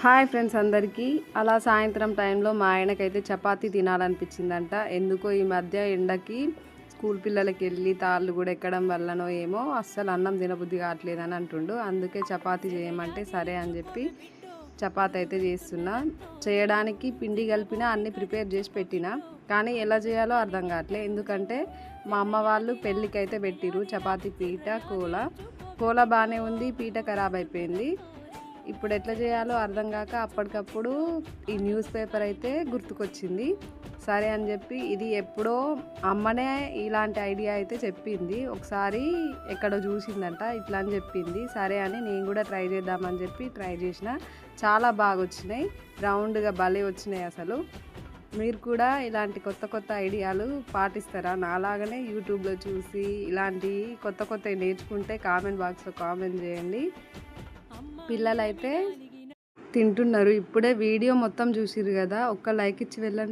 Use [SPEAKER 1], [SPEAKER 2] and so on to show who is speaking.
[SPEAKER 1] Hi friends అందరికీ. అలా సాయంత్రం టైంలో మా ఆయనకైతే చపాతీ తినాలనిపించిందంట. ఎందుకో ఈ మధ్య ఎండకి స్కూల్ పిల్లలకి వెళ్ళి తాళ్ళు కూడా ఎక్కడం వల్లనో ఏమో అస్సలు అన్నం తినబుద్ధి కావట్లేదని అంటుండు. అందుకే చపాతీ చేయమంటే సరే అని చెప్పి చపాతీ అయితే చేస్తున్నా. చేయడానికి పిండి కలిపిన అన్ని ప్రిపేర్ చేసి పెట్టిన, కానీ ఎలా చేయాలో అర్థం కావట్లే. ఎందుకంటే మా అమ్మ వాళ్ళు పెళ్ళికి అయితే పెట్టిరు చపాతీ పీట కోల బాగానే ఉంది, పీట ఖరాబ్ అయిపోయింది. ఇప్పుడు ఎట్లా చేయాలో అర్థం కాక అప్పటికప్పుడు ఈ న్యూస్ పేపర్ అయితే గుర్తుకొచ్చింది. సరే అని చెప్పి, ఇది ఎప్పుడో అమ్మనే ఇలాంటి ఐడియా అయితే చెప్పింది. ఒకసారి ఎక్కడో చూసిందంట ఇట్లా అని చెప్పింది. సరే అని నేను కూడా ట్రై చేద్దామని చెప్పి ట్రై చేసిన. చాలా బాగా వచ్చినాయి, రౌండ్గా భలే వచ్చినాయి. అసలు మీరు కూడా ఇలాంటి కొత్త కొత్త ఐడియాలు పాటిస్తారా? నాలాగనే యూట్యూబ్లో చూసి ఇలాంటి కొత్త కొత్తవి నేర్చుకుంటే కామెంట్ బాక్స్లో కామెంట్ చేయండి. పిల్లలైతే తింటున్నారు. ఇప్పుడే వీడియో మొత్తం చూసిర్రు కదా, ఒక్క లైక్ ఇచ్చి వెళ్ళండి.